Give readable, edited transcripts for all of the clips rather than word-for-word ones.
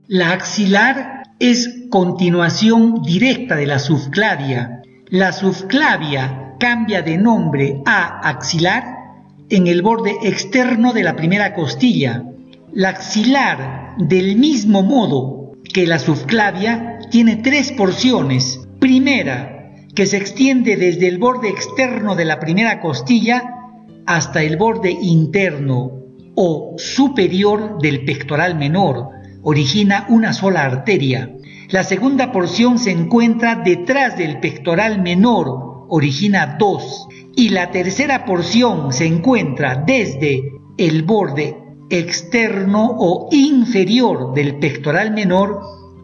La axilar es continuación directa de la subclavia. La subclavia cambia de nombre a axilar en el borde externo de la primera costilla. La axilar, del mismo modo que la subclavia, tiene 3 porciones. Primera, que se extiende desde el borde externo de la primera costilla hasta el borde interno o superior del pectoral menor, origina una sola arteria. La segunda porción se encuentra detrás del pectoral menor, origina 2. Y la tercera porción se encuentra desde el borde externo o inferior del pectoral menor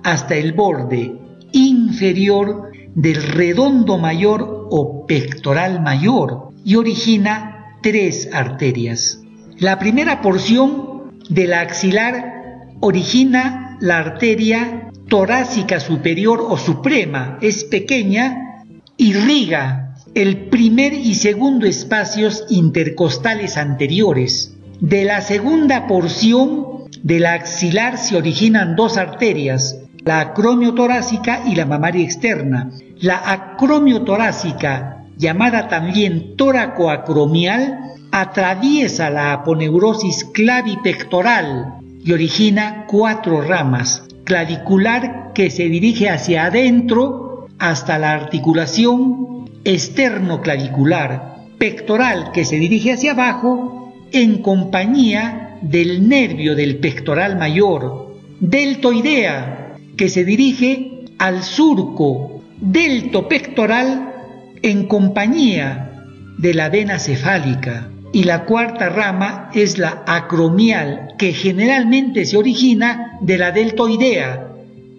hasta el borde inferior del redondo mayor o pectoral mayor y origina 3 arterias. La primera porción de la axilar origina la arteria torácica superior o suprema, es pequeña, irriga el primer y segundo espacios intercostales anteriores. De la segunda porción de la axilar se originan 2 arterias, la acromiotorácica y la mamaria externa. La acromiotorácica, llamada también tóracoacromial, atraviesa la aponeurosis clavipectoral y origina 4 ramas: clavicular, que se dirige hacia adentro hasta la articulación esternoclavicular; pectoral, que se dirige hacia abajo en compañía del nervio del pectoral mayor; deltoidea, que se dirige al surco deltopectoral en compañía de la vena cefálica; y la cuarta rama es la acromial, que generalmente se origina de la deltoidea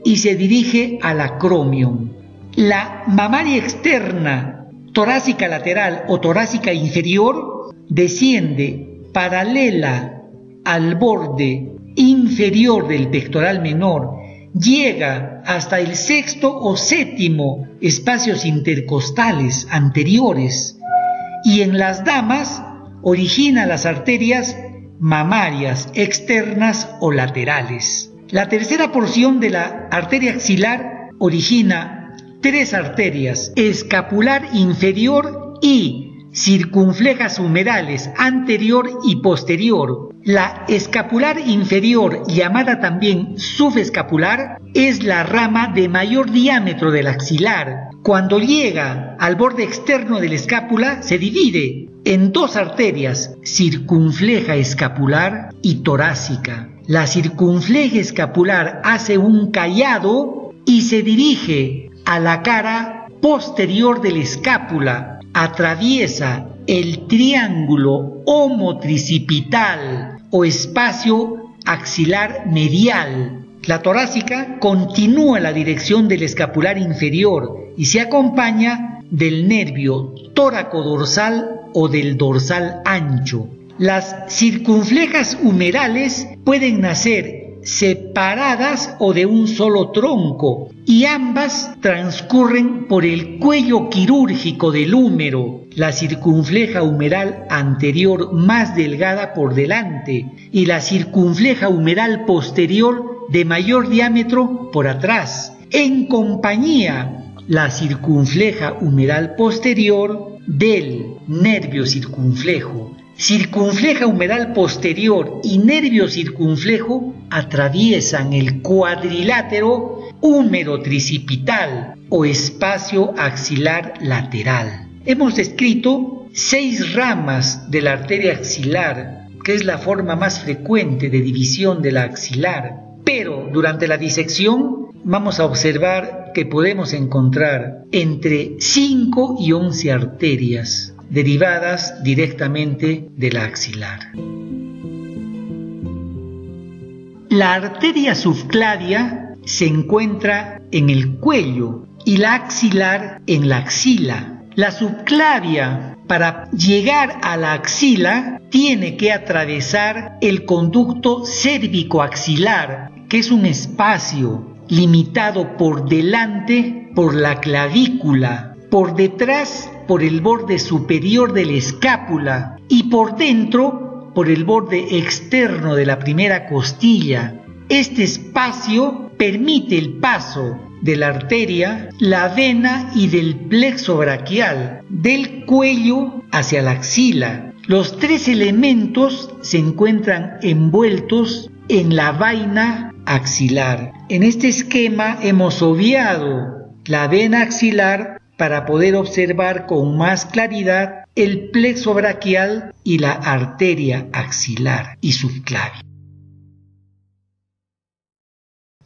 y se dirige al acromion. La mamaria externa, torácica lateral o torácica inferior, desciende paralela al borde inferior del pectoral menor, llega hasta el 6º o 7º espacios intercostales anteriores y en las damas origina las arterias mamarias externas o laterales. La tercera porción de la arteria axilar origina 3 arterias: escapular inferior y circunflejas humerales anterior y posterior. La escapular inferior, llamada también subescapular, es la rama de mayor diámetro del axilar. Cuando llega al borde externo de la escápula, se divide en 2 arterias: circunfleja escapular y torácica. La circunfleja escapular hace un cayado y se dirige a la cara posterior de la escápula, atraviesa el triángulo homotricipital o espacio axilar medial. La torácica continúa la dirección del escapular inferior y se acompaña del nervio tóraco-dorsal o del dorsal ancho. Las circunflejas humerales pueden nacer separadas o de un solo tronco, y ambas transcurren por el cuello quirúrgico del húmero, la circunfleja humeral anterior más delgada por delante y la circunfleja humeral posterior de mayor diámetro por atrás, en compañía la circunfleja humeral posterior del nervio circunflejo. Circunfleja humeral posterior y nervio circunflejo atraviesan el cuadrilátero húmero-tricipital o espacio axilar lateral. Hemos descrito 6 ramas de la arteria axilar, que es la forma más frecuente de división de la axilar, pero durante la disección vamos a observar que podemos encontrar entre 5 y 11 arterias derivadas directamente de la axilar. La arteria subclavia se encuentra en el cuello y la axilar en la axila. La subclavia, para llegar a la axila, tiene que atravesar el conducto cérvico-axilar, que es un espacio limitado por delante por la clavícula, por detrás por el borde superior de la escápula y por dentro por el borde externo de la primera costilla. Este espacio permite el paso de la arteria, la vena y del plexo braquial, del cuello hacia la axila. Los tres elementos se encuentran envueltos en la vaina axilar. En este esquema hemos obviado la vena axilar para poder observar con más claridad el plexo braquial y la arteria axilar y subclavia.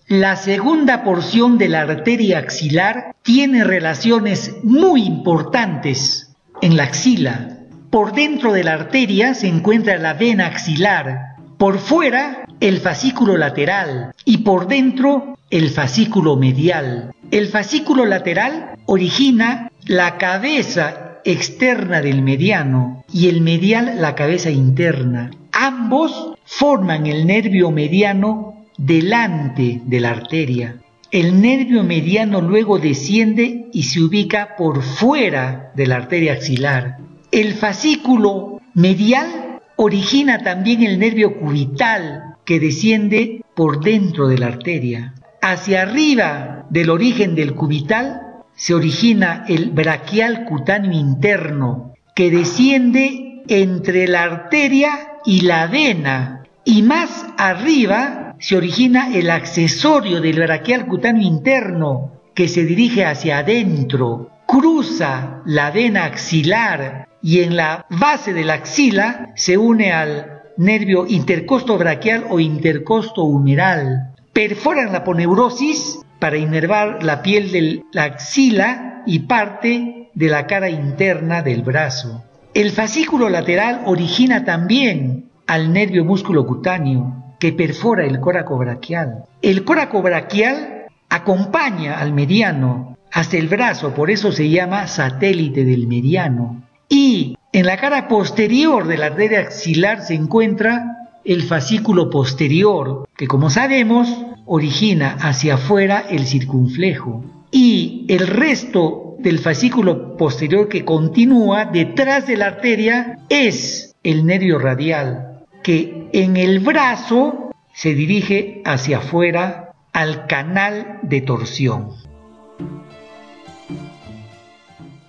La segunda porción de la arteria axilar tiene relaciones muy importantes en la axila. Por dentro de la arteria se encuentra la vena axilar, por fuera el fascículo lateral y por dentro el fascículo medial. El fascículo lateral origina la cabeza externa del mediano y el medial la cabeza interna. Ambos forman el nervio mediano delante de la arteria. El nervio mediano luego desciende y se ubica por fuera de la arteria axilar. El fascículo medial origina también el nervio cubital que desciende por dentro de la arteria. Hacia arriba del origen del cubital se origina el braquial cutáneo interno que desciende entre la arteria y la vena, y más arriba se origina el accesorio del braquial cutáneo interno que se dirige hacia adentro, cruza la vena axilar y en la base de la axila se une al nervio intercosto braquial o intercosto humeral. Perforan la aponeurosis para inervar la piel de la axila y parte de la cara interna del brazo. El fascículo lateral origina también al nervio músculo cutáneo que perfora el córaco braquial. El córaco braquial acompaña al mediano hasta el brazo, por eso se llama satélite del mediano. Y en la cara posterior de la arteria axilar se encuentra el fascículo posterior, que como sabemos origina hacia afuera el circunflejo. Y el resto del fascículo posterior que continúa detrás de la arteria es el nervio radial, que en el brazo se dirige hacia afuera al canal de torsión.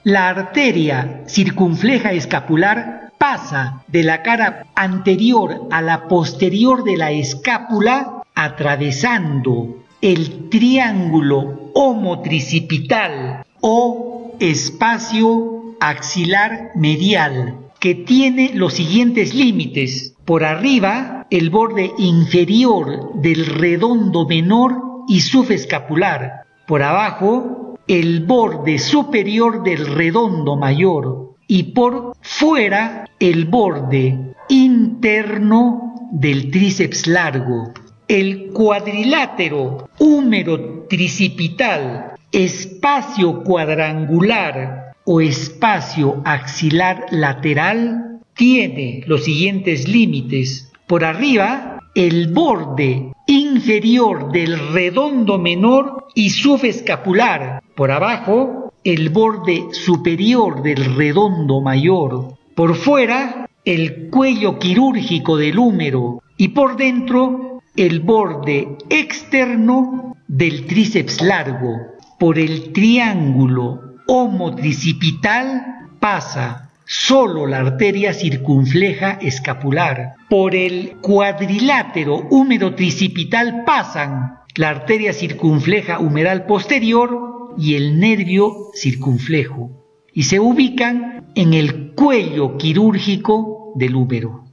La arteria circunfleja escapular pasa de la cara anterior a la posterior de la escápula, atravesando el triángulo homotricipital o espacio axilar medial, que tiene los siguientes límites. Por arriba, el borde inferior del redondo menor y subescapular. Por abajo, el borde superior del redondo mayor. Y por fuera, el borde interno del tríceps largo. El cuadrilátero húmero tricipital, espacio cuadrangular o espacio axilar lateral, tiene los siguientes límites. Por arriba, el borde inferior del redondo menor y subescapular. Por abajo, el borde superior del redondo mayor. Por fuera, el cuello quirúrgico del húmero. Y por dentro, el borde externo del tríceps largo. Por el triángulo homotricipital pasa solo la arteria circunfleja escapular. Por el cuadrilátero húmero tricipital pasan la arteria circunfleja humeral posterior y el nervio circunflejo, y se ubican en el cuello quirúrgico del húmero.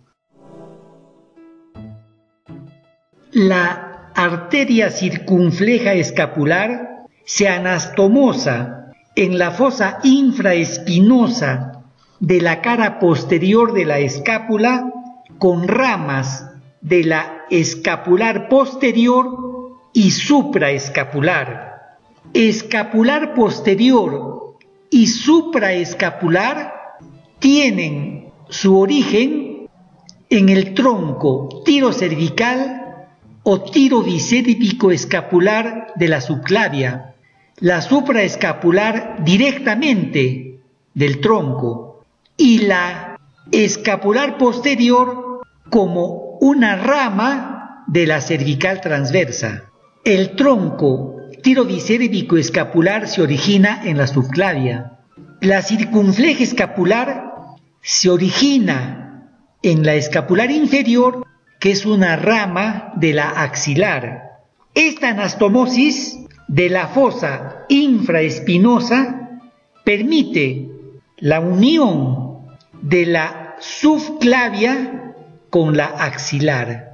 La arteria circunfleja escapular se anastomosa en la fosa infraespinosa de la cara posterior de la escápula con ramas de la escapular posterior y supraescapular. Escapular posterior y supraescapular tienen su origen en el tronco tirocervical o tiro bicépico escapular de la subclavia, la supraescapular directamente del tronco y la escapular posterior como una rama de la cervical transversa. El tronco tiroviscérvico escapular se origina en la subclavia. La circunfleja escapular se origina en la escapular inferior, que es una rama de la axilar. Esta anastomosis de la fosa infraespinosa permite la unión de la subclavia con la axilar.